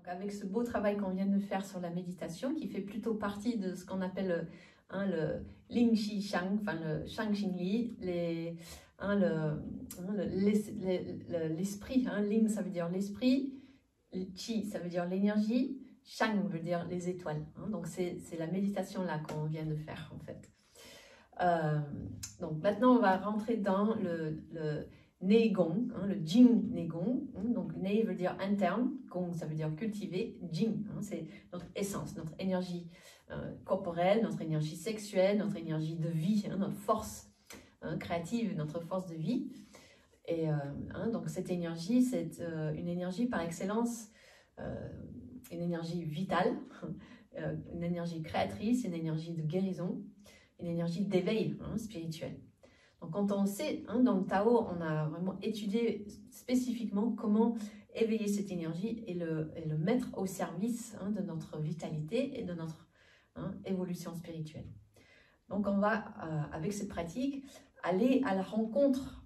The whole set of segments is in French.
avec ce beau travail qu'on vient de faire sur la méditation, qui fait plutôt partie de ce qu'on appelle le Ling Xi Shang, enfin le Shang Xing Li, l'esprit. Ling, ça veut dire l'esprit, Qi, ça veut dire l'énergie, Shang veut dire les étoiles. Donc c'est la méditation là qu'on vient de faire en fait. Donc maintenant on va rentrer dans le Neigong, le Jing Neigong. Donc Nei veut dire interne, Gong ça veut dire cultiver, Jing c'est notre essence, notre énergie corporelle, notre énergie sexuelle, notre énergie de vie, notre force créative, notre force de vie. Et donc cette énergie, c'est une énergie par excellence, une énergie vitale, une énergie créatrice, une énergie de guérison, une énergie d'éveil spirituel. Donc quand on sait, dans le Tao, on a vraiment étudié spécifiquement comment éveiller cette énergie et le mettre au service de notre vitalité et de notre évolution spirituelle. Donc on va, avec cette pratique, aller à la rencontre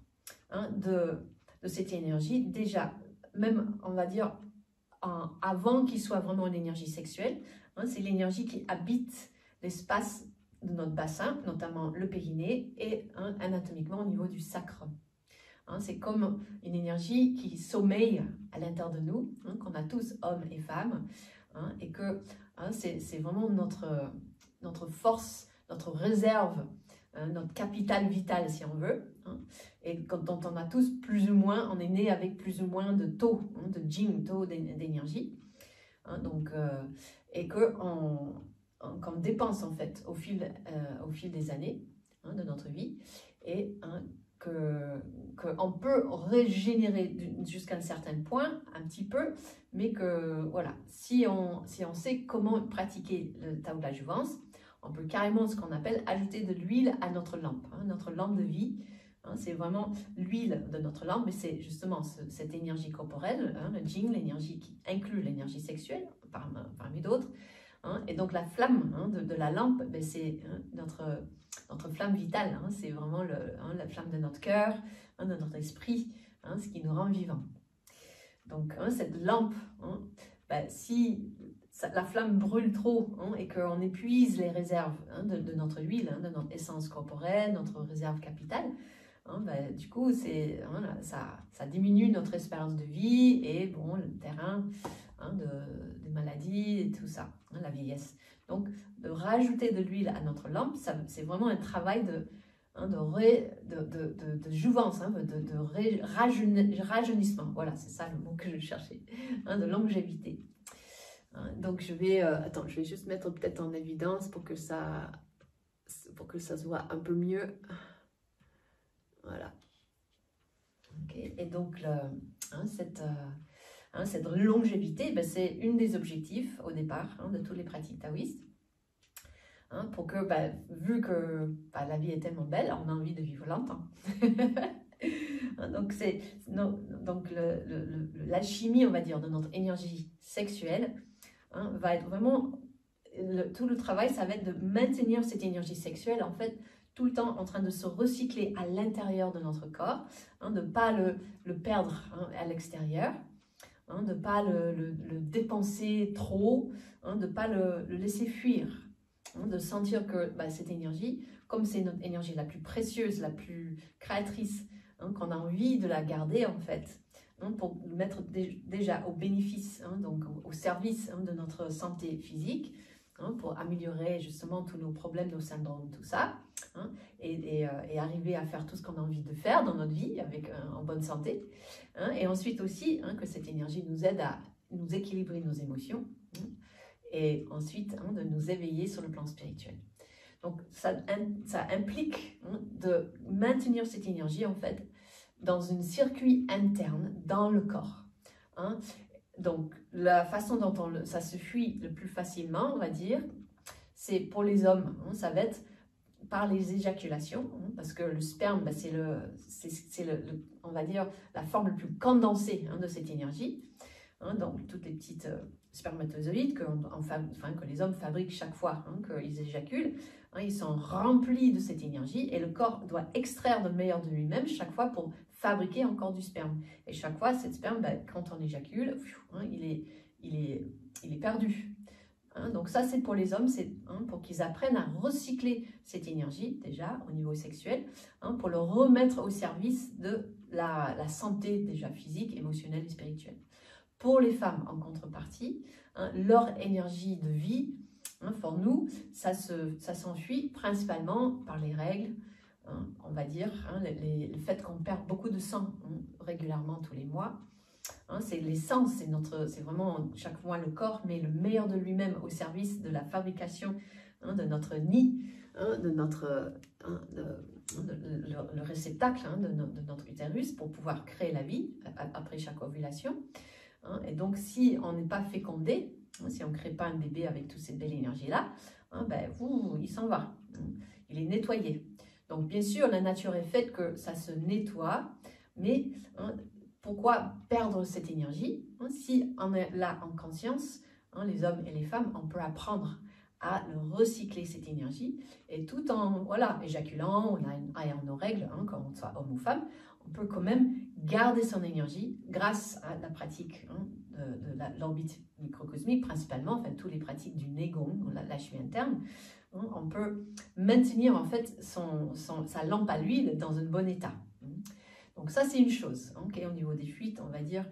de cette énergie, déjà, même on va dire, avant qu'il soit vraiment une énergie sexuelle, c'est l'énergie qui habite l'espace de notre bassin, notamment le périnée, et anatomiquement au niveau du sacre. C'est comme une énergie qui sommeille à l'intérieur de nous, qu'on a tous, hommes et femmes, et que c'est vraiment notre force, notre réserve, notre capital vital si on veut, et dont on a tous plus ou moins, on est né avec plus ou moins de taux, de Jing, taux d'énergie, et qu'on dépense en fait au fil des années de notre vie, et qu'on peut régénérer jusqu'à un certain point, un petit peu, mais que voilà, si on sait comment pratiquer le Tao de la Jouvence, on peut carrément, ce qu'on appelle, ajouter de l'huile à notre lampe de vie. C'est vraiment l'huile de notre lampe, mais c'est justement cette énergie corporelle, le Jing, l'énergie qui inclut l'énergie sexuelle, parmi d'autres. Et donc la flamme de la lampe, c'est notre flamme vitale, c'est vraiment la flamme de notre cœur, de notre esprit, ce qui nous rend vivants. Donc cette lampe, si la flamme brûle trop et qu'on épuise les réserves de notre huile, de notre essence corporelle, notre réserve capitale, du coup ça diminue notre espérance de vie et bon, le terrain des maladies et tout ça, la vieillesse. Donc de rajouter de l'huile à notre lampe, c'est vraiment un travail de jouvence, de rajeunissement. Voilà, c'est ça le mot que je cherchais, de longévité. Donc je vais juste mettre peut-être en évidence pour que ça se voit un peu mieux. Voilà. Okay. Et donc cette longévité, c'est une des objectifs au départ de toutes les pratiques taoïstes. Pour que, vu que la vie est tellement belle, on a envie de vivre longtemps. Donc l'alchimie, on va dire, de notre énergie sexuelle va être vraiment, tout le travail, ça va être de maintenir cette énergie sexuelle, en fait, tout le temps en train de se recycler à l'intérieur de notre corps, de ne pas le perdre à l'extérieur, de ne pas le dépenser trop, de ne pas le laisser fuir. De sentir que cette énergie, comme c'est notre énergie la plus précieuse, la plus créatrice, qu'on a envie de la garder en fait, pour mettre déjà au bénéfice, donc au service de notre santé physique, pour améliorer justement tous nos problèmes, nos syndromes, tout ça, et arriver à faire tout ce qu'on a envie de faire dans notre vie en bonne santé, et ensuite aussi que cette énergie nous aide à nous équilibrer nos émotions, et ensuite de nous éveiller sur le plan spirituel. Donc ça implique de maintenir cette énergie en fait dans un circuit interne dans le corps. Donc la façon dont ça se fuit le plus facilement, on va dire, c'est pour les hommes, ça va être par les éjaculations, parce que le sperme, c'est on va dire la forme la plus condensée de cette énergie. Donc toutes les petites spermatozoïdes que les hommes fabriquent chaque fois qu'ils éjaculent, ils sont remplis de cette énergie et le corps doit extraire le meilleur de lui-même chaque fois pour fabriquer encore du sperme. Et chaque fois, cette sperme, quand on éjacule, il est perdu. Donc ça, c'est pour les hommes, c'est pour qu'ils apprennent à recycler cette énergie, déjà, au niveau sexuel, pour le remettre au service de la santé, déjà physique, émotionnelle et spirituelle. Pour les femmes, en contrepartie, leur énergie de vie, pour nous, ça s'enfuit principalement par les règles, on va dire, le fait qu'on perd beaucoup de sang régulièrement tous les mois. C'est l'essence, c'est vraiment chaque mois le corps met le meilleur de lui-même au service de la fabrication de notre nid, de notre le réceptacle de notre utérus pour pouvoir créer la vie après chaque ovulation. Et donc si on n'est pas fécondé, si on ne crée pas un bébé avec toute cette belle énergie-là, il s'en va, il est nettoyé. Donc bien sûr, la nature est faite que ça se nettoie, mais pourquoi perdre cette énergie? Si on est là en conscience, les hommes et les femmes, on peut apprendre à recycler cette énergie, et tout en éjaculant, ayant nos règles, qu'on soit homme ou femme, on peut quand même garder son énergie grâce à la pratique de l'orbite microcosmique, principalement, enfin, toutes les pratiques du Neigong, la chimie interne. On peut maintenir en fait sa lampe à l'huile dans un bon état. Donc ça, c'est une chose, au niveau des fuites, on va dire,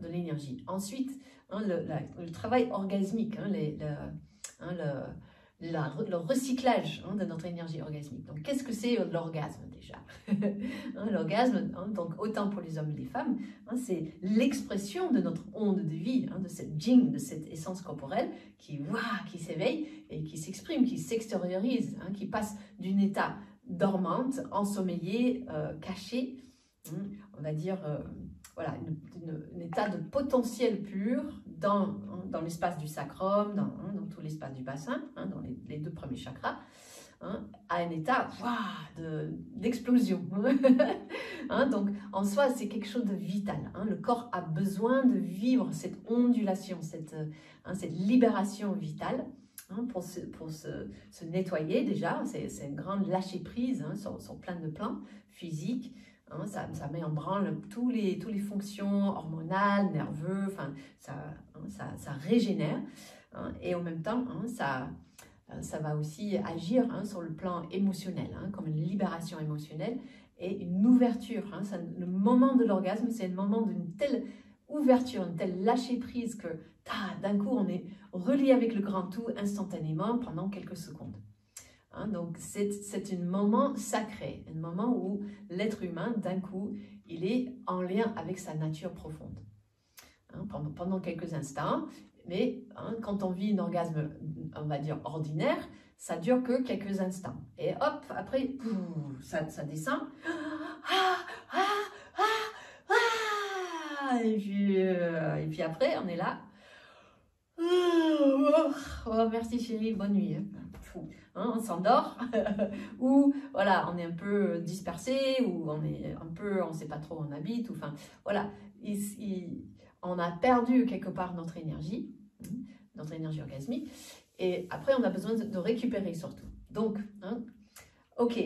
de l'énergie. Ensuite, le travail orgasmique, le recyclage de notre énergie orgasmique. Donc, qu'est-ce que c'est l'orgasme déjà? L'orgasme, donc autant pour les hommes que les femmes, c'est l'expression de notre onde de vie, de cette jing, de cette essence corporelle qui s'éveille et qui s'exprime, qui s'extériorise, qui passe d'un état dormante, ensommeillé, caché, on va dire, un état de potentiel pur dans l'espace du sacrum, dans tout l'espace du bassin, dans les deux premiers chakras, à un état d'explosion. Donc, en soi, c'est quelque chose de vital. Le corps a besoin de vivre cette ondulation, cette libération vitale, pour se nettoyer déjà. C'est une grande lâcher-prise sur plein de plans physiques. Ça met en branle tous les fonctions hormonales, nerveuses, ça régénère, et en même temps, ça va aussi agir sur le plan émotionnel, comme une libération émotionnelle et une ouverture. Le moment de l'orgasme, c'est le moment d'une telle ouverture, une telle lâcher-prise que d'un coup, on est relié avec le grand tout instantanément pendant quelques secondes. Donc, c'est un moment sacré, un moment où l'être humain, d'un coup, il est en lien avec sa nature profonde. Pendant quelques instants, mais quand on vit un orgasme, on va dire, ordinaire, ça dure que quelques instants. Et hop, après, ça descend. Et puis après, on est là. Oh, merci chérie, bonne nuit. On s'endort, ou voilà, on est un peu dispersé, ou on ne sait pas trop où on habite, enfin voilà, on a perdu quelque part notre énergie orgasmique, et après on a besoin de récupérer surtout. Donc, ok,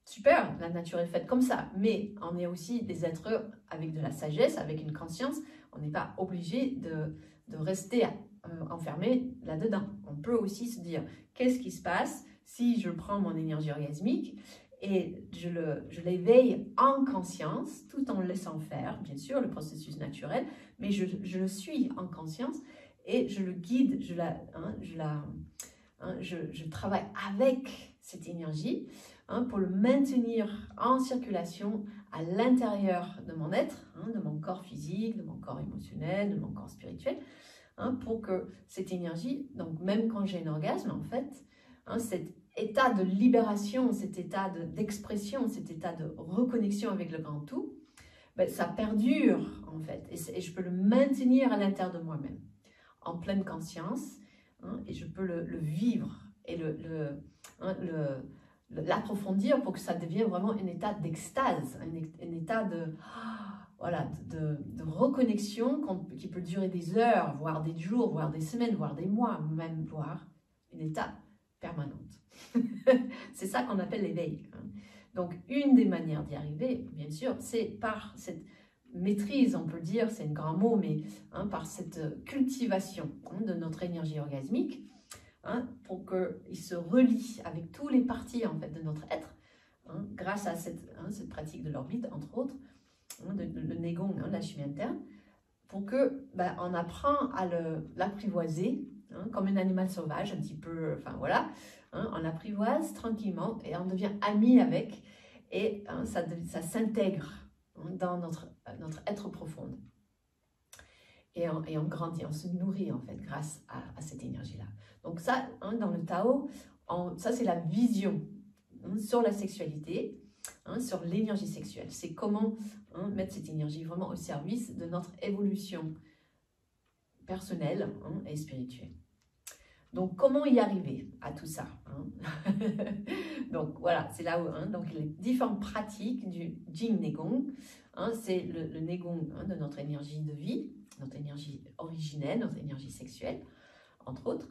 super, la nature est faite comme ça, mais on est aussi des êtres avec de la sagesse, avec une conscience. On n'est pas obligé de rester enfermé là-dedans. On peut aussi se dire, qu'est-ce qui se passe si je prends mon énergie orgasmique et je l'éveille en conscience, tout en le laissant faire, bien sûr, le processus naturel, mais je le suis en conscience et je le guide, je travaille avec cette énergie pour le maintenir en circulation à l'intérieur de mon être, de mon corps physique, de mon corps émotionnel, de mon corps spirituel, pour que cette énergie, donc même quand j'ai un orgasme, en fait, cet état de libération, cet état d'expression, cet état de reconnexion avec le grand tout, ça perdure, en fait, et je peux le maintenir à l'intérieur de moi-même, en pleine conscience, et je peux le vivre et l'approfondir pour que ça devienne vraiment un état d'extase, un état de reconnexion qui peut durer des heures, voire des jours, voire des semaines, voire des mois, même voire un état permanent. C'est ça qu'on appelle l'éveil. Donc, une des manières d'y arriver, bien sûr, c'est par cette maîtrise, on peut dire, c'est un grand mot, mais par cette cultivation de notre énergie orgasmique, pour qu'il se relie avec tous les parties en fait, de notre être, grâce à cette pratique de l'orbite, entre autres, le Neigong, la chimie interne, pour que on apprend à l'apprivoiser, comme un animal sauvage, un petit peu, enfin voilà, on l'apprivoise tranquillement et on devient ami avec, et ça s'intègre dans notre être profond. Et on grandit, on se nourrit en fait grâce à cette énergie-là. Donc ça, dans le Tao, ça c'est la vision sur la sexualité, sur l'énergie sexuelle. C'est comment mettre cette énergie vraiment au service de notre évolution personnelle et spirituelle. Donc comment y arriver à tout ça Donc voilà, c'est là où donc les différentes pratiques du Jing Neigong, c'est le Neigong de notre énergie de vie, notre énergie originelle, notre énergie sexuelle, entre autres.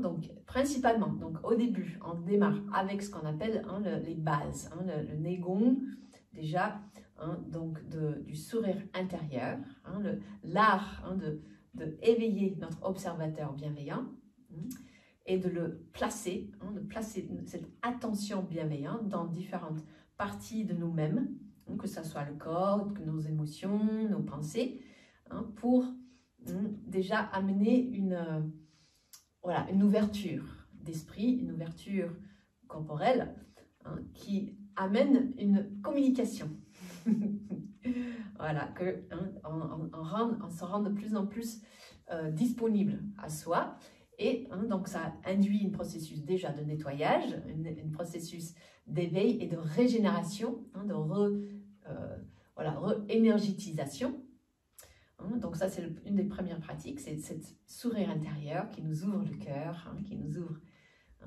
Donc principalement, donc au début, on démarre avec ce qu'on appelle les bases, le Neigong, déjà, donc du sourire intérieur, l'art de éveiller notre observateur bienveillant et de le placer, de placer cette attention bienveillante dans différentes parties de nous-mêmes, que ce soit le corps, nos émotions, nos pensées, pour déjà amener une ouverture d'esprit, une ouverture corporelle qui amène une communication. Voilà, on se rend de plus en plus disponible à soi, et donc ça induit un processus déjà de nettoyage, un processus d'éveil et de régénération, de re-énergétisation. Donc ça, c'est une des premières pratiques, c'est cette sourire intérieur qui nous ouvre le cœur, qui nous ouvre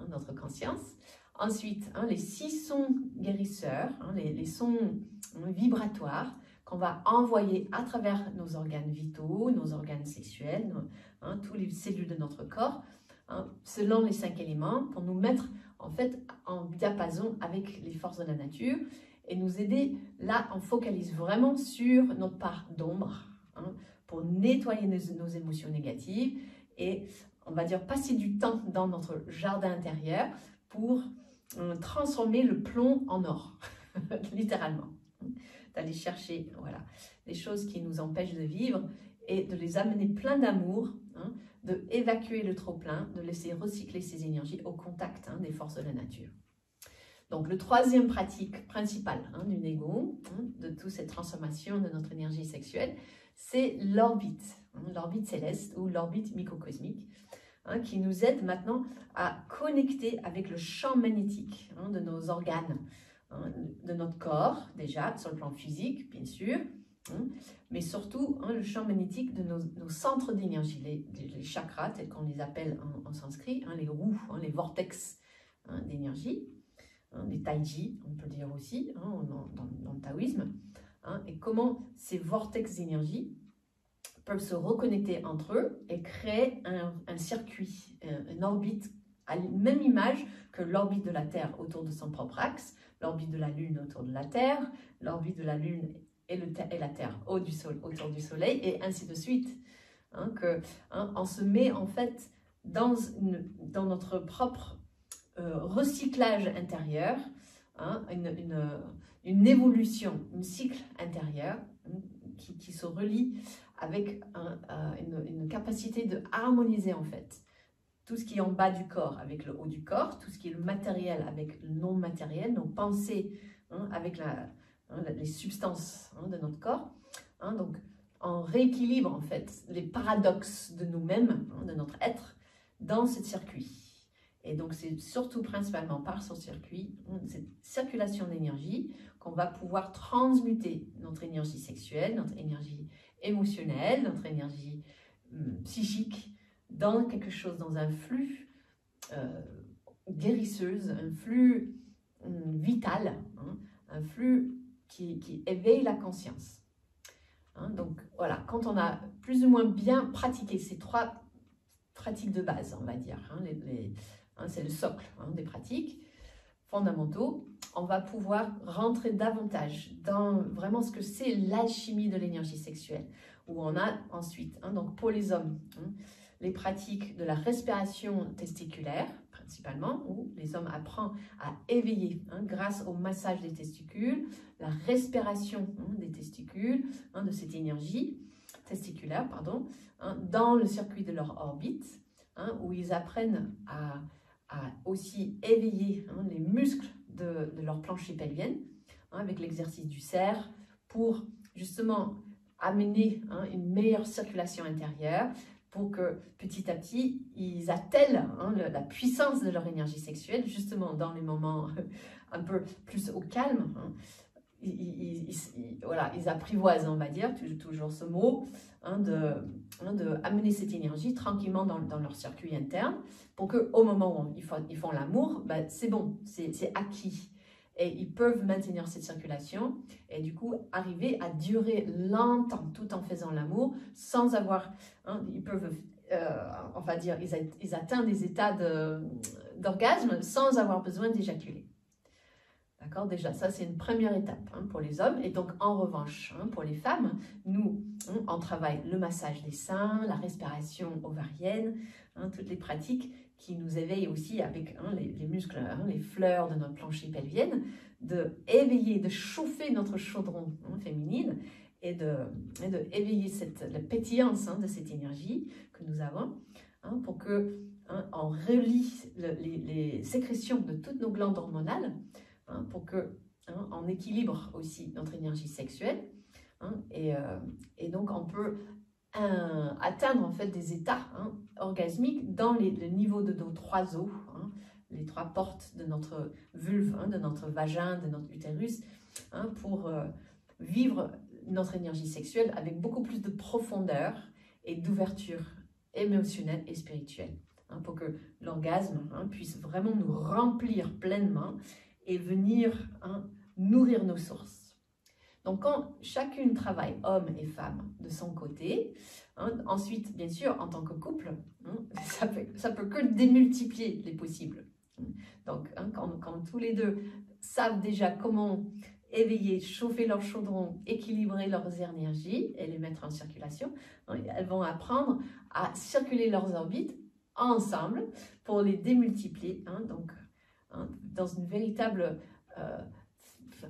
notre conscience. Ensuite, les 6 sons guérisseurs, les sons vibratoires qu'on va envoyer à travers nos organes vitaux, nos organes sexuels, toutes les cellules de notre corps, selon les 5 éléments, pour nous mettre en fait en diapason avec les forces de la nature et nous aider. Là, on focalise vraiment sur notre part d'ombre, pour nettoyer nos émotions négatives et, on va dire, passer du temps dans notre jardin intérieur pour transformer le plomb en or, littéralement. D'aller chercher les choses qui nous empêchent de vivre et de les amener plein d'amour, de évacuer le trop-plein, de laisser recycler ces énergies au contact des forces de la nature. Donc, le troisième pratique principale du Neigong, de toute cette transformation de notre énergie sexuelle, c'est l'orbite, l'orbite céleste ou l'orbite microcosmique, qui nous aide maintenant à connecter avec le champ magnétique de nos organes, de notre corps, déjà, sur le plan physique, bien sûr, mais surtout le champ magnétique de nos centres d'énergie, les chakras, tels qu'on les appelle en sanskrit, les roues, les vortex d'énergie, les taiji, on peut dire aussi, dans le taoïsme, et comment ces vortex d'énergie peuvent se reconnecter entre eux et créer un circuit, une orbite à la même image que l'orbite de la Terre autour de son propre axe, l'orbite de la Lune autour de la Terre, l'orbite de la Lune et la Terre autour du Soleil, et ainsi de suite. On se met en fait dans notre propre recyclage intérieur, une évolution, un cycle intérieur qui se relie avec une capacité de harmoniser en fait tout ce qui est en bas du corps avec le haut du corps, tout ce qui est le matériel avec le non matériel, nos pensées avec les substances de notre corps. Donc on rééquilibre en fait les paradoxes de nous-mêmes, de notre être, dans ce circuit. Et donc c'est surtout principalement par ce circuit, cette circulation d'énergie, qu'on va pouvoir transmuter notre énergie sexuelle, notre énergie émotionnelle, notre énergie psychique, dans quelque chose, dans un flux guérisseuse, un flux vital, un flux qui éveille la conscience. Donc voilà, quand on a plus ou moins bien pratiqué ces 3 pratiques de base, on va dire, c'est le socle des pratiques, fondamentaux, on va pouvoir rentrer davantage dans vraiment ce que c'est l'alchimie de l'énergie sexuelle, où on a ensuite, donc pour les hommes, les pratiques de la respiration testiculaire, principalement, où les hommes apprennent à éveiller grâce au massage des testicules, la respiration des testicules, de cette énergie testiculaire, pardon, dans le circuit de leur orbite, où ils apprennent à aussi éveiller les muscles de leur plancher pelvien, avec l'exercice du cerf, pour justement amener une meilleure circulation intérieure, pour que petit à petit, ils attellent la puissance de leur énergie sexuelle, justement dans les moments un peu plus au calme. Voilà, ils apprivoisent, on va dire, toujours ce mot, de amener cette énergie tranquillement dans leur circuit interne, pour qu'au moment où ils font l'amour, ben, c'est bon, c'est acquis. Et ils peuvent maintenir cette circulation et du coup arriver à durer longtemps tout en faisant l'amour sans avoir, ils peuvent, on va dire, ils atteignent des états d'orgasme sans avoir besoin d'éjaculer. D'accord, déjà, ça c'est une première étape pour les hommes. Et donc, en revanche, pour les femmes, nous, on travaille le massage des seins, la respiration ovarienne, toutes les pratiques qui nous éveillent aussi avec les muscles, les fleurs de notre plancher pelvien, de éveiller, de chauffer notre chaudron féminine et de éveiller la pétillance de cette énergie que nous avons pour que on relie les sécrétions de toutes nos glandes hormonales pour que on équilibre aussi notre énergie sexuelle et donc on peut atteindre en fait des états orgasmiques dans le niveau de nos trois os, les trois portes de notre vulve, de notre vagin, de notre utérus, pour vivre notre énergie sexuelle avec beaucoup plus de profondeur et d'ouverture émotionnelle et spirituelle, pour que l'orgasme puisse vraiment nous remplir pleinement et venir nourrir nos sources. Donc, quand chacune travaille, homme et femme, de son côté, ensuite, bien sûr, en tant que couple, ça peut que démultiplier les possibles. Donc, quand tous les deux savent déjà comment éveiller, chauffer leur chaudron, équilibrer leurs énergies et les mettre en circulation, elles vont apprendre à circuler leurs orbites ensemble pour les démultiplier, donc dans une véritable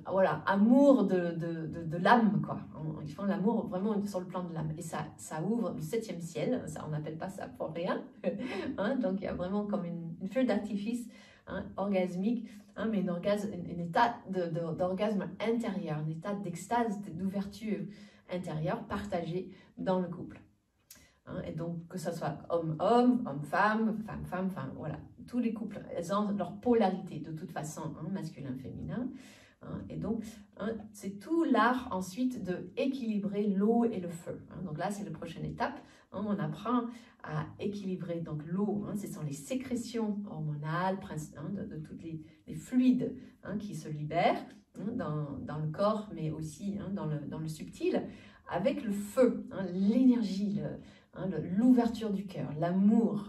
voilà, amour de l'âme, quoi. Ils font l'amour vraiment sur le plan de l'âme. Et ça ouvre le 7e ciel, ça, on n'appelle pas ça pour rien. Donc il y a vraiment comme une feu d'artifice orgasmique, mais un état d'orgasme intérieur, un état d'extase, d'ouverture intérieure partagée dans le couple. Et donc que ce soit homme-homme, homme-femme, femme-femme, voilà. Tous les couples, elles ont leur polarité de toute façon, masculin-féminin. Et donc, c'est tout l'art ensuite de équilibrer l'eau et le feu. Donc là, c'est la prochaine étape. On apprend à équilibrer donc l'eau. Ce sont les sécrétions hormonales de tous les fluides qui se libèrent dans le corps, mais aussi dans le subtil, avec le feu, l'énergie, l'ouverture du cœur, l'amour.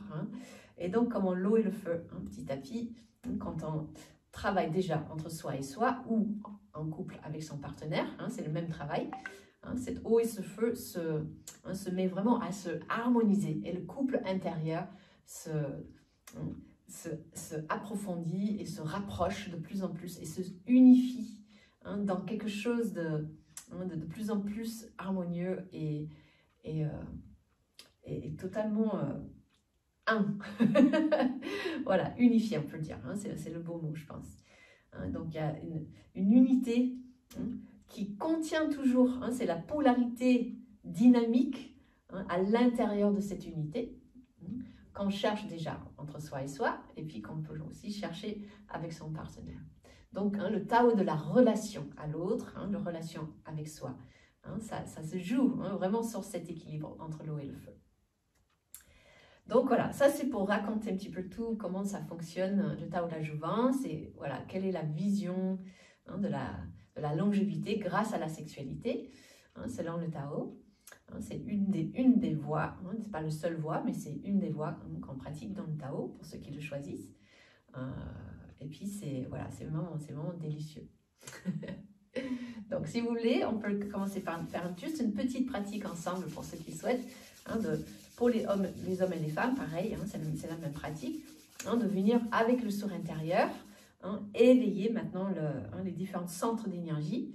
Et donc, comment l'eau et le feu, petit à petit, quand on travaille déjà entre soi et soi ou en couple avec son partenaire, c'est le même travail. Cette eau et ce feu se met vraiment à se harmoniser et le couple intérieur se approfondit et se rapproche de plus en plus et se unifie dans quelque chose de plus en plus harmonieux et totalement voilà, unifié, on peut le dire, c'est le beau mot, je pense. Donc il y a une unité qui contient toujours, c'est la polarité dynamique à l'intérieur de cette unité, qu'on cherche déjà entre soi et soi, et puis qu'on peut aussi chercher avec son partenaire. Donc le Tao de la relation à l'autre, la relation avec soi, ça se joue vraiment sur cet équilibre entre l'eau et le feu. Donc voilà, ça c'est pour raconter un petit peu tout, comment ça fonctionne, le Tao de la jouvence, et voilà, quelle est la vision de la longévité grâce à la sexualité, selon le Tao. C'est une des voies, c'est pas la seule voie, mais c'est une des voies qu'on pratique dans le Tao, pour ceux qui le choisissent. Et puis, c'est voilà, c'est vraiment délicieux. Donc, si vous voulez, on peut commencer par faire juste une petite pratique ensemble pour ceux qui souhaitent. Pour les hommes et les femmes, pareil, c'est la même pratique. De venir avec le sourire intérieur, éveiller maintenant les différents centres d'énergie.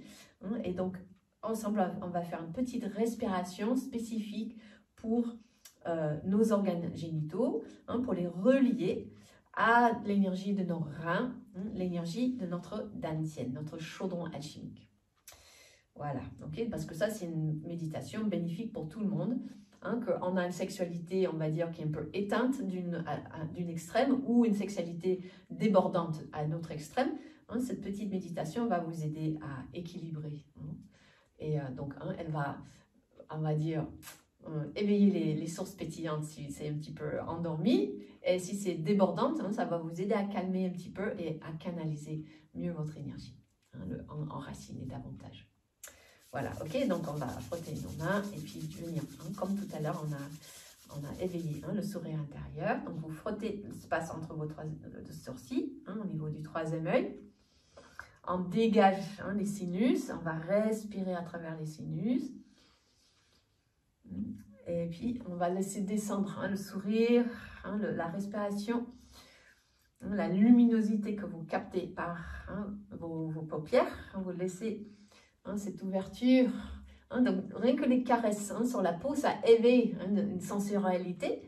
Et donc, ensemble, on va faire une petite respiration spécifique pour nos organes génitaux, pour les relier à l'énergie de nos reins, l'énergie de notre dantian, notre chaudron alchimique. Voilà, ok, parce que ça, c'est une méditation bénéfique pour tout le monde. Qu'on a une sexualité, on va dire, qui est un peu éteinte d'une extrême ou une sexualité débordante à un autre extrême. Cette petite méditation va vous aider à équilibrer. Et donc, elle va, on va dire, éveiller les sources pétillantes si c'est un petit peu endormi. Et si c'est débordante, ça va vous aider à calmer un petit peu et à canaliser mieux votre énergie, enraciner davantage. Voilà, ok, donc on va frotter nos mains et puis venir, comme tout à l'heure, on a éveillé le sourire intérieur. Donc vous frottez l'espace entre vos deux sourcils, au niveau du troisième œil. On dégage les sinus, on va respirer à travers les sinus. Et puis on va laisser descendre le sourire, la respiration, la luminosité que vous captez par vos paupières. Vous laissez cette ouverture, donc rien que les caresses sur la peau, ça éveille une sensorialité,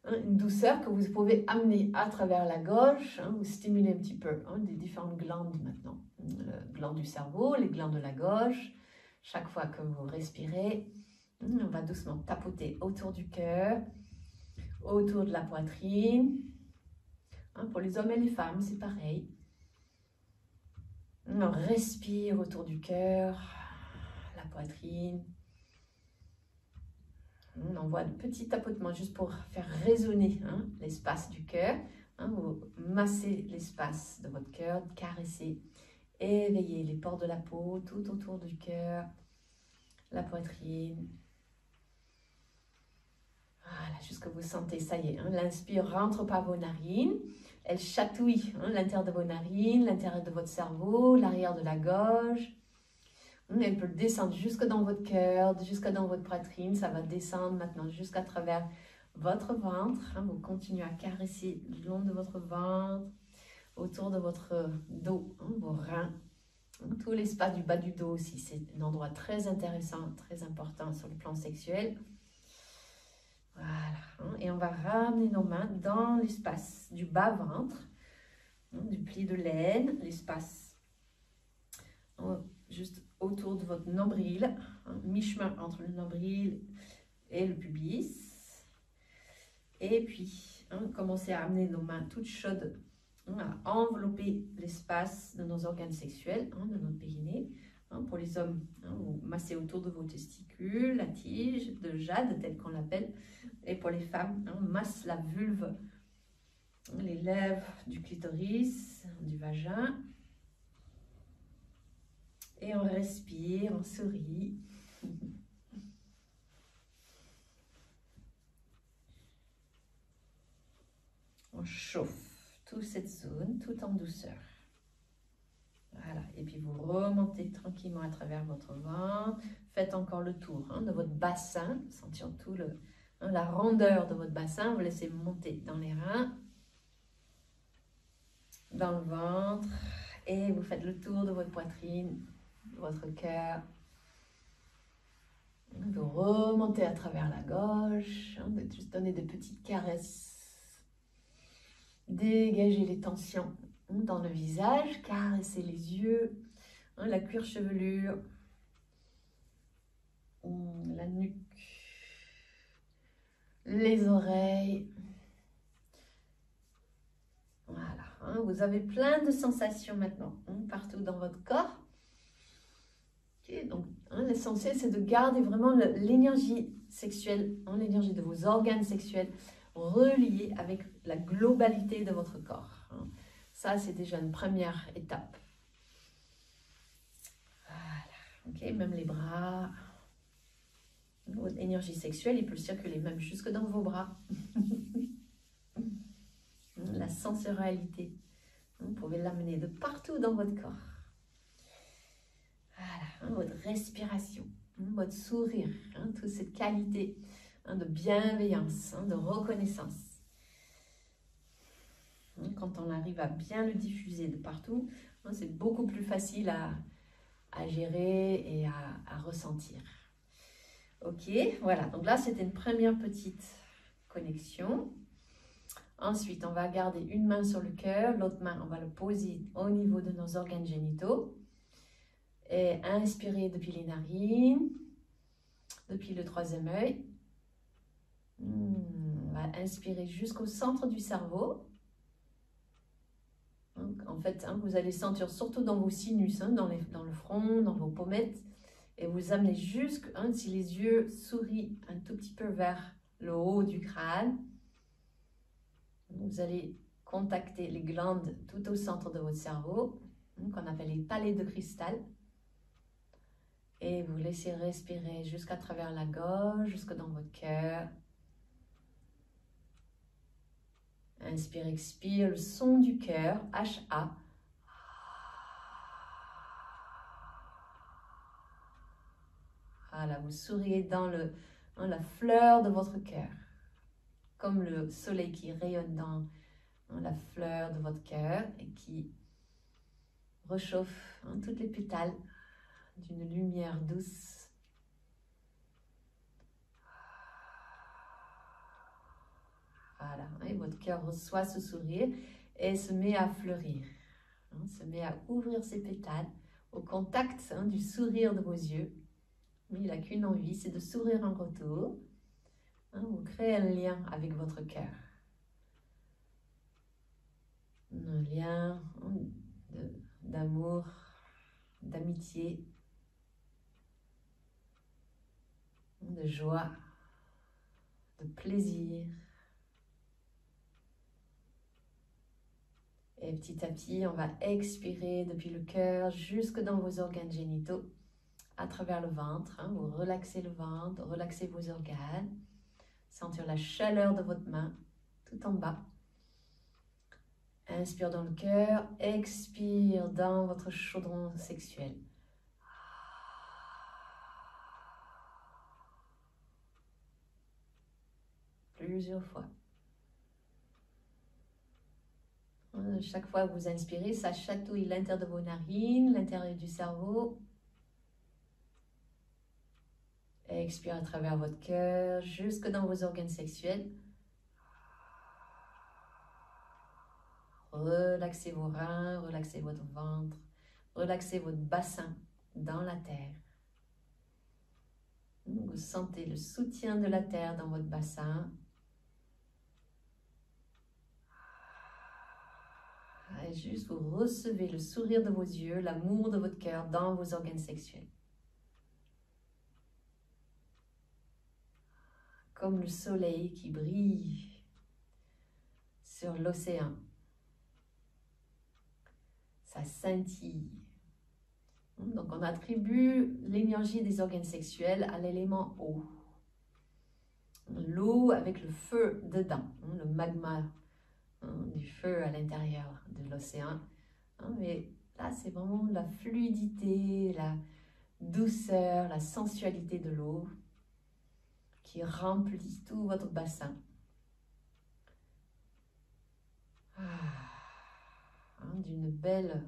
une douceur que vous pouvez amener à travers la gorge, vous stimulez un petit peu des différentes glandes maintenant, le gland du cerveau, les glandes de la gorge. Chaque fois que vous respirez, on va doucement tapoter autour du cœur, autour de la poitrine. Pour les hommes et les femmes, c'est pareil. On respire autour du cœur, la poitrine. On envoie de petits tapotements juste pour faire résonner l'espace du cœur. Vous massez l'espace de votre cœur, caressez, éveillez les pores de la peau tout autour du cœur, la poitrine. Voilà, jusqu'à vous sentez, ça y est, l'inspire rentre par vos narines. Elle chatouille l'intérieur de vos narines, l'intérieur de votre cerveau, l'arrière de la gorge. Elle peut descendre jusque dans votre cœur, jusque dans votre poitrine. Ça va descendre maintenant jusqu'à travers votre ventre. Vous continuez à caresser le long de votre ventre, autour de votre dos, vos reins. Tout l'espace du bas du dos aussi. C'est un endroit très intéressant, très important sur le plan sexuel. Voilà, et on va ramener nos mains dans l'espace du bas-ventre, du pli de l'aine, l'espace juste autour de votre nombril, mi-chemin entre le nombril et le pubis. Et puis, commencez à amener nos mains toutes chaudes à envelopper l'espace de nos organes sexuels, de notre périnée. Pour les hommes, vous massez autour de vos testicules, la tige de jade, telle qu'on l'appelle. Et pour les femmes, on masse la vulve, les lèvres du clitoris, du vagin. Et on respire, on sourit. On chauffe toute cette zone, tout en douceur. Voilà, et puis vous remontez tranquillement à travers votre ventre. Faites encore le tour de votre bassin, sentir tout la rondeur de votre bassin. Vous laissez monter dans les reins, dans le ventre, et vous faites le tour de votre poitrine, de votre cœur. Vous remontez à travers la gorge, de juste donner des petites caresses. Dégagez les tensions dans le visage, caressez les yeux, la cuir chevelure, la nuque, les oreilles. Voilà, vous avez plein de sensations maintenant partout dans votre corps. Okay, donc, l'essentiel, c'est de garder vraiment l'énergie sexuelle, l'énergie de vos organes sexuels reliée avec la globalité de votre corps. Ça, c'est déjà une première étape. Voilà, ok, même les bras. Votre énergie sexuelle, il peut circuler même jusque dans vos bras. La sensorialité. Vous pouvez l'amener de partout dans votre corps. Voilà, votre respiration, votre sourire, toute cette qualité de bienveillance, de reconnaissance. Quand on arrive à bien le diffuser de partout, c'est beaucoup plus facile à gérer et à ressentir. Ok, voilà, donc là c'était une première petite connexion. Ensuite, on va garder une main sur le cœur, l'autre main, on va le poser au niveau de nos organes génitaux. Et inspirez depuis les narines, depuis le troisième œil. On va inspirer jusqu'au centre du cerveau. Donc, en fait, vous allez sentir surtout dans vos sinus, dans le front, dans vos pommettes. Et vous amenez jusque, si les yeux sourient un tout petit peu vers le haut du crâne. Vous allez contacter les glandes tout au centre de votre cerveau, qu'on appelle les palais de cristal. Et vous laissez respirer jusqu'à travers la gorge, jusque dans votre cœur. Inspire, expire, le son du cœur, H-A. Voilà, vous souriez dans la fleur de votre cœur, comme le soleil qui rayonne dans la fleur de votre cœur et qui réchauffe toutes les pétales d'une lumière douce. Voilà, et votre cœur reçoit ce sourire et se met à fleurir, se met à ouvrir ses pétales au contact du sourire de vos yeux. Mais il n'a qu'une envie, c'est de sourire en retour. Vous créez un lien avec votre cœur. Un lien d'amour, d'amitié, de joie, de plaisir. Et petit à petit, on va expirer depuis le cœur jusque dans vos organes génitaux, à travers le ventre. Vous relaxez le ventre, relaxez vos organes. Sentir la chaleur de votre main tout en bas. Inspire dans le cœur, expire dans votre chaudron sexuel. Plusieurs fois. Chaque fois que vous inspirez, ça chatouille l'intérieur de vos narines, l'intérieur du cerveau. Expire à travers votre cœur, jusque dans vos organes sexuels. Relaxez vos reins, relaxez votre ventre, relaxez votre bassin dans la terre. Vous sentez le soutien de la terre dans votre bassin. Et juste vous recevez le sourire de vos yeux, l'amour de votre cœur dans vos organes sexuels. Comme le soleil qui brille sur l'océan. Ça scintille. Donc on attribue l'énergie des organes sexuels à l'élément eau. L'eau avec le feu dedans, le magma du feu à l'intérieur de l'océan. Mais là, c'est vraiment la fluidité, la douceur, la sensualité de l'eau qui remplit tout votre bassin. D'une belle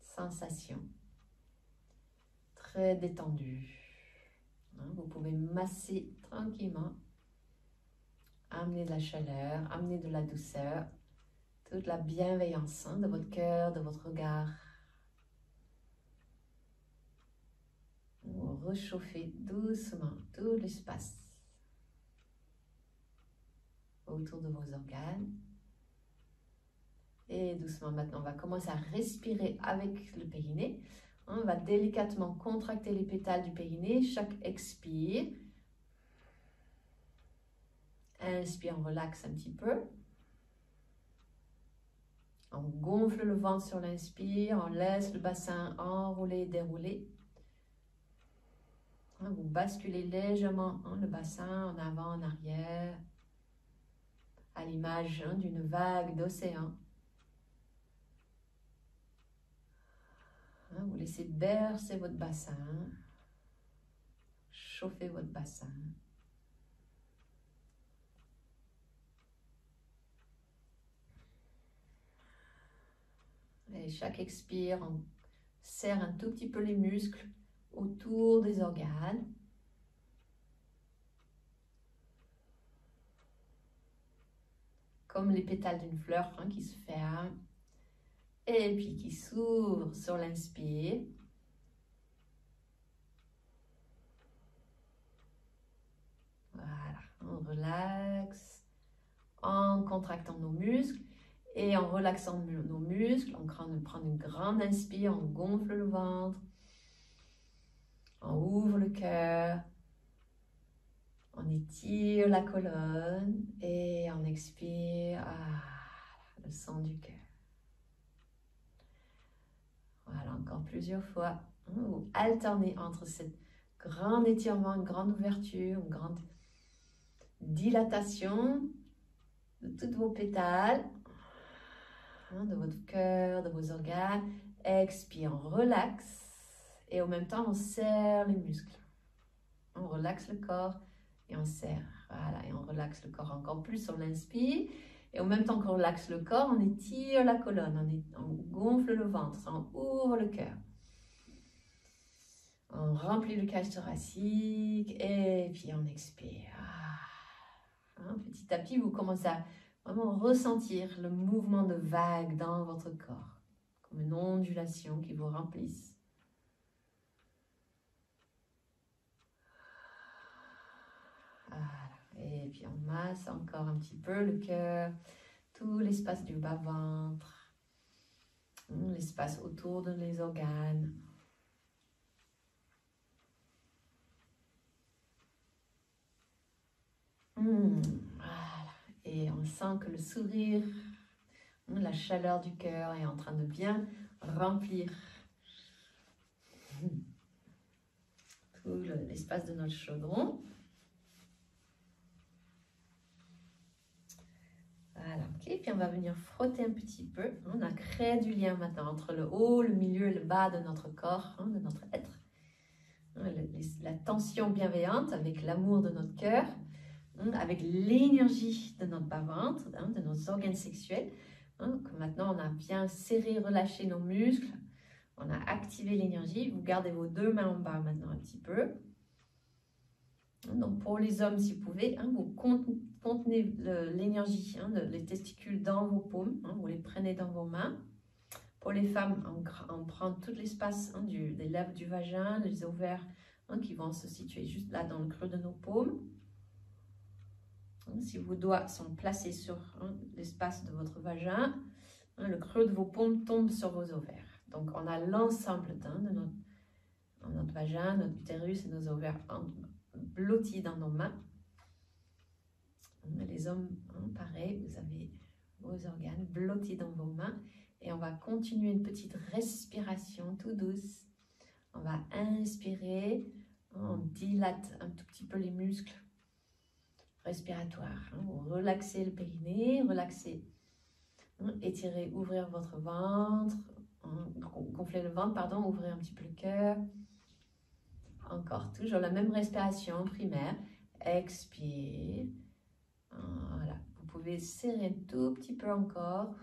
sensation, très détendue. Vous pouvez masser tranquillement, amener de la chaleur, amener de la douceur, toute la bienveillance de votre cœur, de votre regard. Vous réchauffez doucement tout l'espace autour de vos organes. Et doucement, maintenant, on va commencer à respirer avec le périnée. On va délicatement contracter les pétales du périnée. Chaque expire. Inspire, on relaxe un petit peu. On gonfle le ventre sur l'inspire. On laisse le bassin enrouler, dérouler. Vous basculez légèrement le bassin en avant, en arrière. à l'image d'une vague d'océan. Vous laissez bercer votre bassin, chauffer votre bassin. Et chaque expire, on serre un tout petit peu les muscles autour des organes. Comme les pétales d'une fleur qui se ferment et puis qui s'ouvrent sur l'inspire. Voilà, on relaxe en contractant nos muscles et en relaxant nos muscles. On prend une grande inspire, on gonfle le ventre, on ouvre le cœur, on étire la colonne et on expire le son du cœur. Voilà, encore plusieurs fois. Vous alternez entre cette grand étirement, une grande ouverture, une grande dilatation de toutes vos pétales, de votre cœur, de vos organes. Expire, on relaxe et en même temps on serre les muscles. On relaxe le corps et on serre. Voilà, et on relaxe le corps encore plus, on inspire. Et en même temps qu'on relaxe le corps, on étire la colonne, on gonfle le ventre, on ouvre le cœur. On remplit le cage thoracique et puis on expire. Petit à petit, vous commencez à vraiment ressentir le mouvement de vagues dans votre corps, comme une ondulation qui vous remplisse. Voilà. Et puis on masse encore un petit peu le cœur, tout l'espace du bas-ventre, l'espace autour de les organes. Voilà. Et on sent que le sourire, la chaleur du cœur est en train de bien remplir tout l'espace de notre chaudron. Voilà, ok. Puis on va venir frotter un petit peu. On a créé du lien maintenant entre le haut, le milieu et le bas de notre corps, de notre être. La tension bienveillante avec l'amour de notre cœur, avec l'énergie de notre bas-ventre, de nos organes sexuels. Que maintenant on a bien serré, relâché nos muscles, on a activé l'énergie. Vous gardez vos deux mains en bas maintenant un petit peu. Donc pour les hommes, si vous pouvez, vous contenez l'énergie, les testicules dans vos paumes, vous les prenez dans vos mains. Pour les femmes, on prend tout l'espace des lèvres du vagin, les ovaires qui vont se situer juste là dans le creux de nos paumes. Si vos doigts sont placés sur l'espace de votre vagin, le creux de vos paumes tombe sur vos ovaires. Donc on a l'ensemble de notre vagin, notre utérus et nos ovaires blottis dans nos mains. Les hommes, pareil, vous avez vos organes blottis dans vos mains. Et on va continuer une petite respiration tout douce. On va inspirer, on dilate un tout petit peu les muscles respiratoires. Vous relaxez le périnée, relaxez, étirez, ouvrir votre ventre, gonfler le ventre, pardon, ouvrir un petit peu le cœur. Encore, toujours la même respiration primaire. Expire. Voilà. Vous pouvez serrer un tout petit peu encore.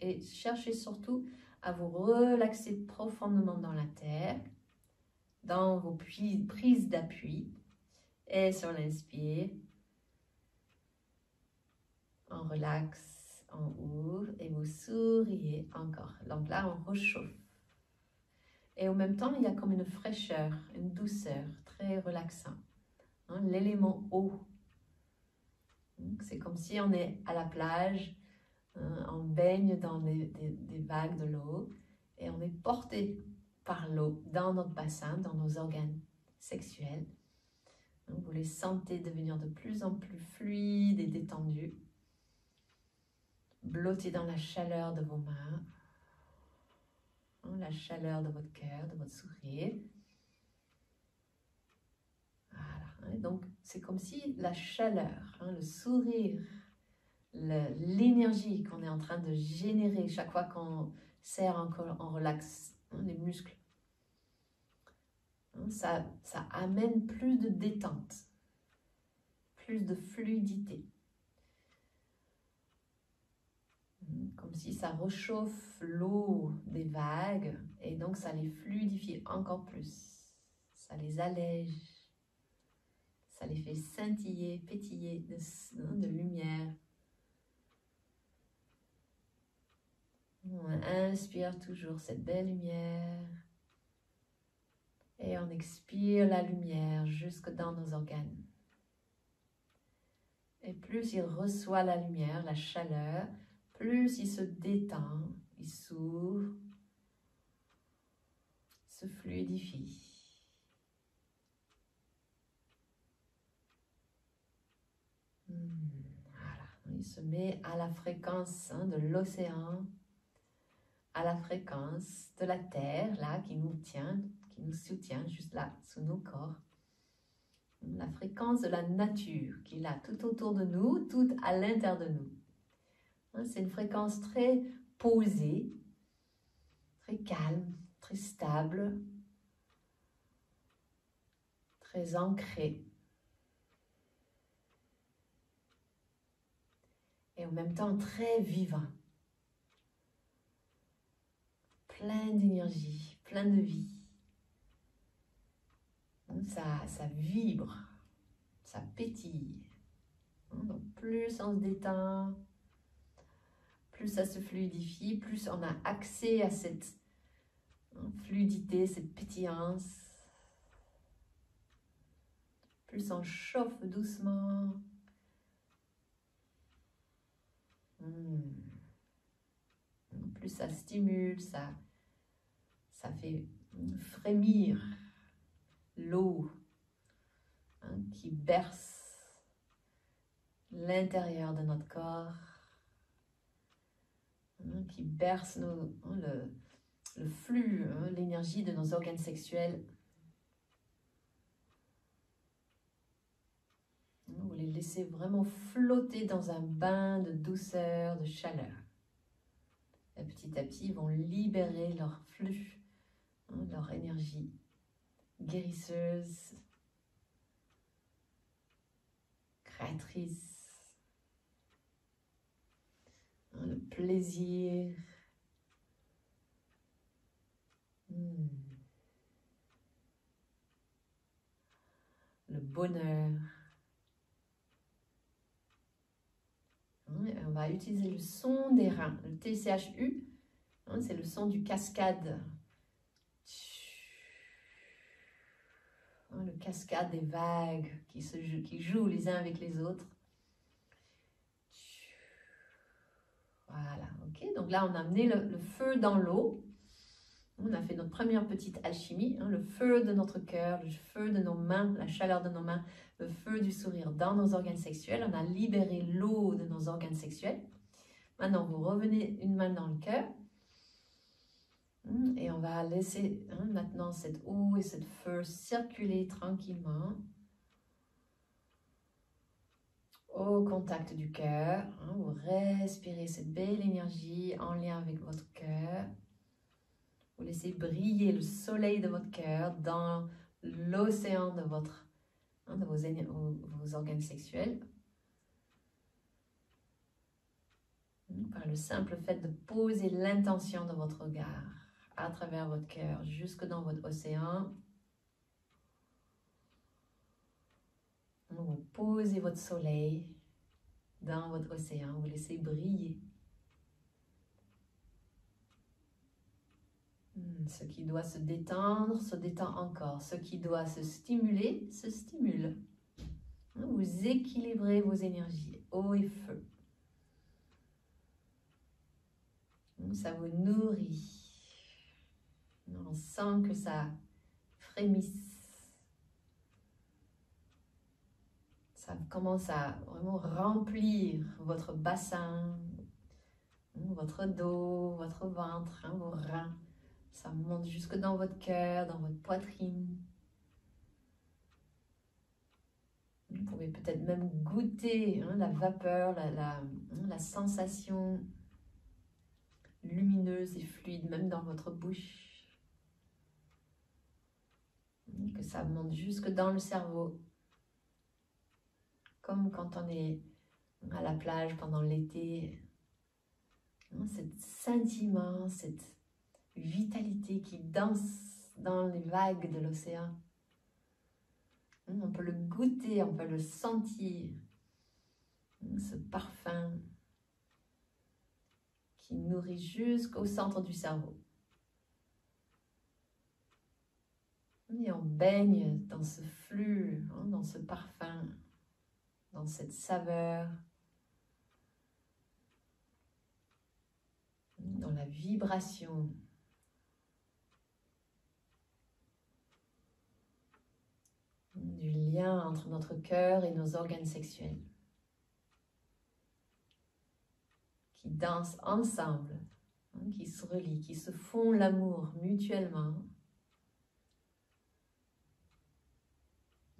Et cherchez surtout à vous relaxer profondément dans la terre, dans vos prises d'appui. Et sur l'inspire, on relaxe, on ouvre et vous souriez encore. Donc là, on réchauffe. Et en même temps, il y a comme une fraîcheur, une douceur, très relaxant. L'élément eau. C'est comme si on est à la plage, on baigne dans des vagues de l'eau et on est porté par l'eau dans notre bassin, dans nos organes sexuels. Vous les sentez devenir de plus en plus fluides et détendus, blottés dans la chaleur de vos mains, la chaleur de votre cœur, de votre sourire. Voilà. Donc, c'est comme si la chaleur, le sourire l'énergie qu'on est en train de générer chaque fois qu'on serre encore en relax les muscles. Ça amène plus de détente, plus de fluidité. Comme si ça réchauffe l'eau des vagues et donc ça les fluidifie encore plus. Ça les allège, ça les fait scintiller, pétiller de lumière. On inspire toujours cette belle lumière et on expire la lumière jusque dans nos organes. Et plus il reçoit la lumière, la chaleur, plus il se détend, il s'ouvre, se fluidifie. Voilà, il se met à la fréquence de l'océan, à la fréquence de la terre, là, qui nous tient, qui nous soutient, juste là, sous nos corps. La fréquence de la nature, qui est là, tout autour de nous, tout à l'intérieur de nous. C'est une fréquence très posée, très calme, très stable, très ancrée. Et en même temps très vivant. Plein d'énergie, plein de vie. Donc ça vibre, ça pétille. Donc plus on se détend, plus ça se fluidifie, plus on a accès à cette fluidité, cette pétillance. Plus on chauffe doucement. Plus ça stimule, ça fait frémir l'eau qui berce l'intérieur de notre corps, qui berce le flux, l'énergie de nos organes sexuels. Vous les laissez vraiment flotter dans un bain de douceur, de chaleur. Et petit à petit, ils vont libérer leur flux, leur énergie guérisseuse, créatrice, le plaisir, le bonheur. On va utiliser le son des reins, le TCHU, c'est le son du cascade. Le cascade des vagues qui jouent les uns avec les autres. Voilà, ok. Donc là, on a amené le feu dans l'eau. On a fait notre première petite alchimie, le feu de notre cœur, le feu de nos mains, la chaleur de nos mains, le feu du sourire dans nos organes sexuels. On a libéré l'eau de nos organes sexuels. Maintenant, vous revenez une main dans le cœur. Et on va laisser maintenant cette eau et ce feu circuler tranquillement au contact du cœur. Vous respirez cette belle énergie en lien avec votre cœur. Vous laissez briller le soleil de votre cœur dans l'océan de vos organes sexuels. Par le simple fait de poser l'intention de votre regard à travers votre cœur jusque dans votre océan. Vous posez votre soleil dans votre océan, vous laissez briller. Ce qui doit se détendre, se détend encore. Ce qui doit se stimuler, se stimule. Vous équilibrez vos énergies, eau et feu. Ça vous nourrit. On sent que ça frémisse. Ça commence à vraiment remplir votre bassin, votre dos, votre ventre, vos reins. Ça monte jusque dans votre cœur, dans votre poitrine. pouvez peut-être même goûter la vapeur, la sensation lumineuse et fluide, même dans votre bouche. Que ça monte jusque dans le cerveau. Comme quand on est à la plage pendant l'été. Cet sentiment, cette vitalité qui danse dans les vagues de l'océan. On peut le goûter, on peut le sentir. Ce parfum qui nourrit jusqu'au centre du cerveau. Et on baigne dans ce flux, dans ce parfum, dans cette saveur, dans la vibration. Du lien entre notre cœur et nos organes sexuels qui dansent ensemble, qui se relient, qui se font l'amour mutuellement.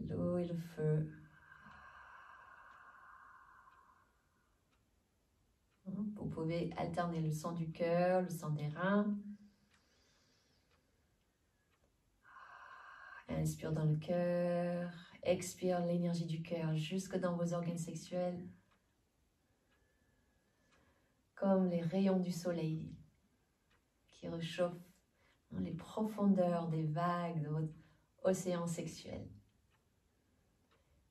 L'eau et le feu. Vous pouvez alterner le son du cœur, le son des reins. Inspire dans le cœur, expire l'énergie du cœur jusque dans vos organes sexuels, comme les rayons du soleil qui réchauffent les profondeurs des vagues de votre océan sexuel.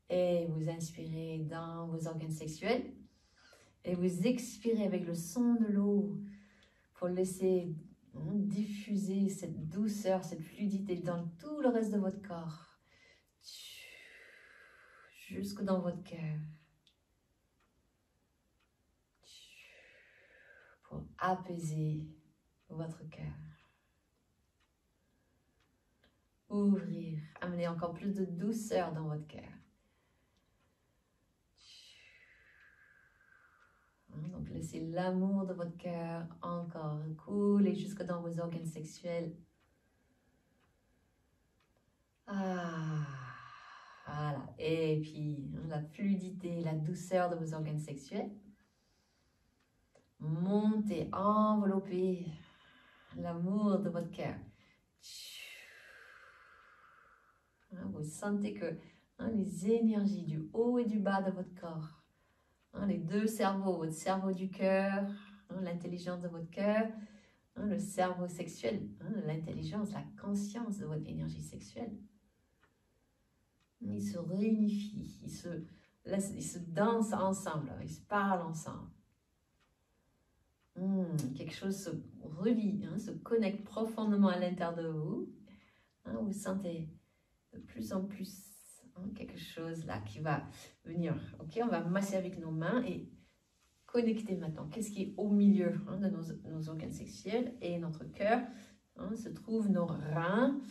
Et vous inspirez dans vos organes sexuels et vous expirez avec le son de l'eau pour laisser diffuser cette douceur, cette fluidité dans tout le reste de votre corps, jusque dans votre cœur, pour apaiser votre cœur. Ouvrir, amener encore plus de douceur dans votre cœur. Donc laissez l'amour de votre cœur encore couler jusque dans vos organes sexuels. Voilà. Et puis la fluidité, la douceur de vos organes sexuels. Montez, enveloppez l'amour de votre cœur. Vous sentez que les énergies du haut et du bas de votre corps, les deux cerveaux, votre cerveau du cœur, l'intelligence de votre cœur, le cerveau sexuel, l'intelligence, la conscience de votre énergie sexuelle. Ils se réunifient, ils se dansent ensemble, ils se parlent ensemble. Quelque chose se relie, se connecte profondément à l'intérieur de vous. Vous sentez de plus en plus quelque chose là qui va venir. Ok, on va masser avec nos mains et connecter maintenant. Qu'est-ce qui est au milieu de nos organes sexuels et notre cœur se trouvent nos reins,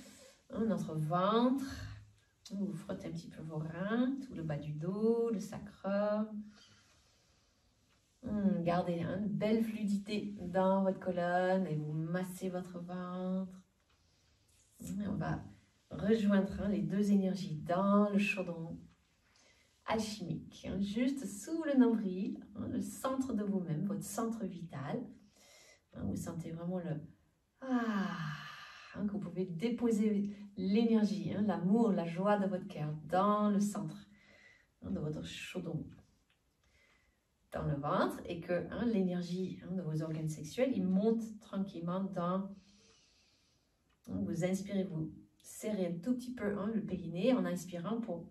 notre ventre. Vous frottez un petit peu vos reins, tout le bas du dos, le sacrum. Gardez une belle fluidité dans votre colonne et vous massez votre ventre. On va rejoindre les deux énergies dans le chaudron alchimique, juste sous le nombril, le centre de vous-même, votre centre vital. Vous sentez vraiment que vous pouvez déposer l'énergie, l'amour, la joie de votre cœur dans le centre de votre chaudron, dans le ventre, et que l'énergie de vos organes sexuels, il monte tranquillement dans... Vous inspirez, vous serrez un tout petit peu le périnée en inspirant pour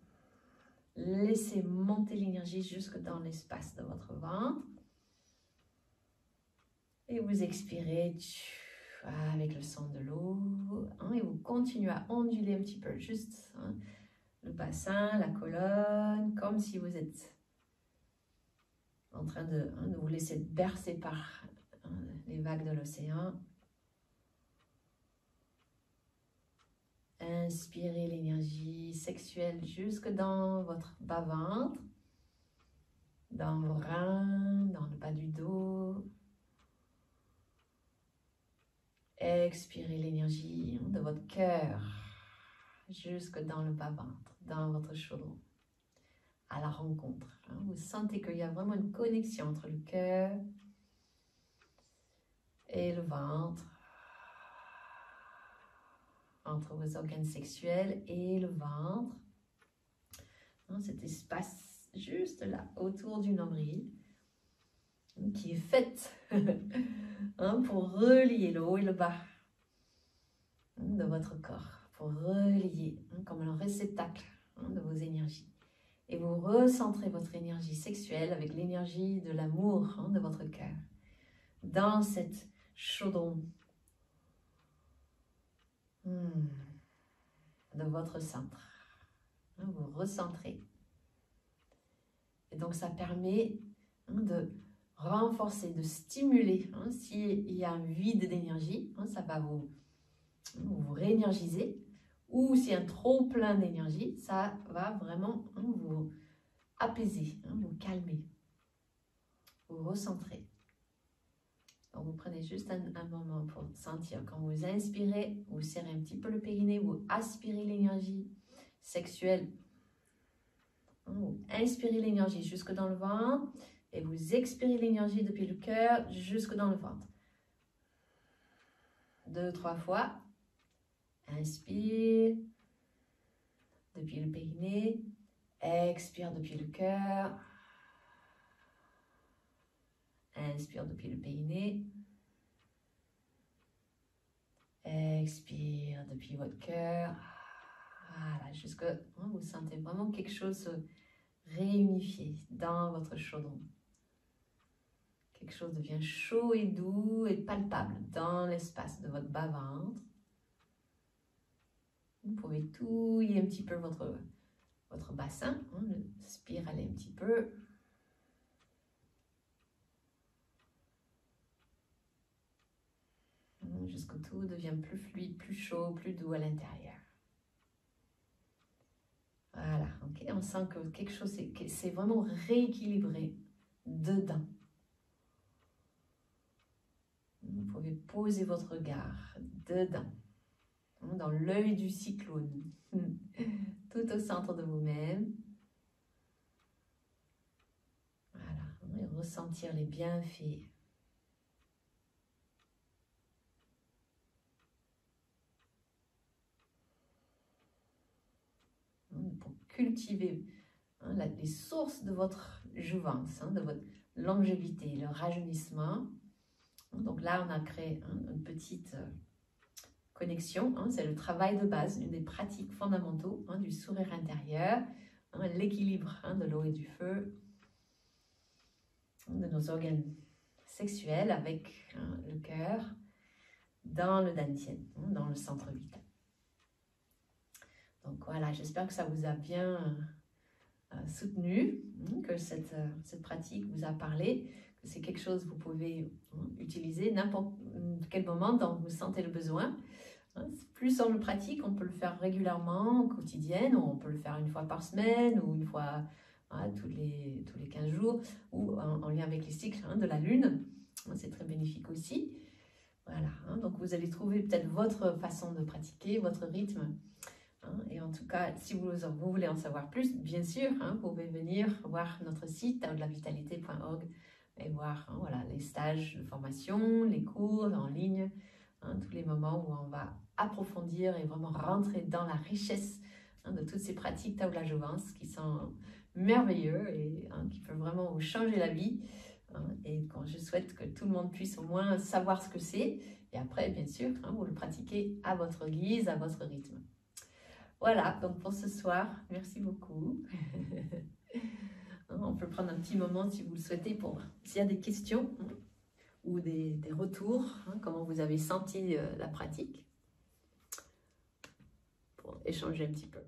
laisser monter l'énergie jusque dans l'espace de votre ventre. Et vous expirez avec le son de l'eau. Et vous continuez à onduler un petit peu, juste le bassin, la colonne, comme si vous êtes en train de vous laisser bercer par les vagues de l'océan. Inspirez l'énergie sexuelle jusque dans votre bas-ventre, dans vos reins, dans le bas du dos. Expirez l'énergie de votre cœur jusque dans le bas-ventre, dans votre chaudron. À rencontre. Vous sentez qu'il y a vraiment une connexion entre le cœur et le ventre, entre vos organes sexuels et le ventre. Cet espace juste là, autour du nombril, qui est fait pour relier le haut et le bas de votre corps, pour relier comme un réceptacle de vos énergies. Et vous recentrez votre énergie sexuelle avec l'énergie de l'amour de votre cœur dans cette chaudron de votre centre. Vous recentrez. Et donc ça permet de renforcer, de stimuler. S'il y a un vide d'énergie, ça va vous réénergiser. Ou s'il y a un trop plein d'énergie, ça va vraiment vous apaiser, vous calmer, vous recentrer. Donc vous prenez juste un moment pour sentir. Quand vous inspirez, vous serrez un petit peu le périnée, vous aspirez l'énergie sexuelle. Vous inspirez l'énergie jusque dans le ventre et vous expirez l'énergie depuis le cœur jusque dans le ventre. 2-3 fois. Inspire depuis le périnée, expire depuis le cœur, inspire depuis le périnée, expire depuis votre cœur. Voilà, jusque vous sentez vraiment quelque chose se réunifier dans votre chaudron. Quelque chose devient chaud et doux et palpable dans l'espace de votre bas-ventre. Vous pouvez touiller un petit peu votre bassin, spiraler un petit peu. Jusqu'au tout devient plus fluide, plus chaud, plus doux à l'intérieur. Voilà, ok. On sent que quelque chose, c'est vraiment rééquilibré dedans. Vous pouvez poser votre regard dedans, dans l'œil du cyclone, tout au centre de vous-même. Voilà, et ressentir les bienfaits. Pour cultiver les sources de votre jouvence, de votre longévité, le rajeunissement. Donc là, on a créé une petite connexion. C'est le travail de base, une des pratiques fondamentaux du sourire intérieur, l'équilibre de l'eau et du feu, de nos organes sexuels avec le cœur dans le dantian, dans le centre vital. Donc voilà, j'espère que ça vous a bien soutenu, que cette pratique vous a parlé, que c'est quelque chose que vous pouvez utiliser n'importe quel moment dont vous sentez le besoin. Plus on le pratique, on peut le faire régulièrement, quotidienne, ou on peut le faire une fois par semaine, ou une fois tous les 15 jours, ou en lien avec les cycles de la lune. C'est très bénéfique aussi. Voilà, donc vous allez trouver peut-être votre façon de pratiquer, votre rythme. Et en tout cas, si vous voulez en savoir plus, bien sûr, vous pouvez venir voir notre site taodelavitalité.org et voir voilà, les stages de formation, les cours en ligne, tous les moments où on va approfondir et vraiment rentrer dans la richesse de toutes ces pratiques Tao de la Jouvence qui sont merveilleux et qui peuvent vraiment vous changer la vie. Et quand je souhaite que tout le monde puisse au moins savoir ce que c'est. Et après, bien sûr, vous le pratiquez à votre guise, à votre rythme. Voilà, donc pour ce soir, merci beaucoup. On peut prendre un petit moment si vous le souhaitez pour s'il y a des questions ou des retours, comment vous avez senti la pratique, pour échanger un petit peu.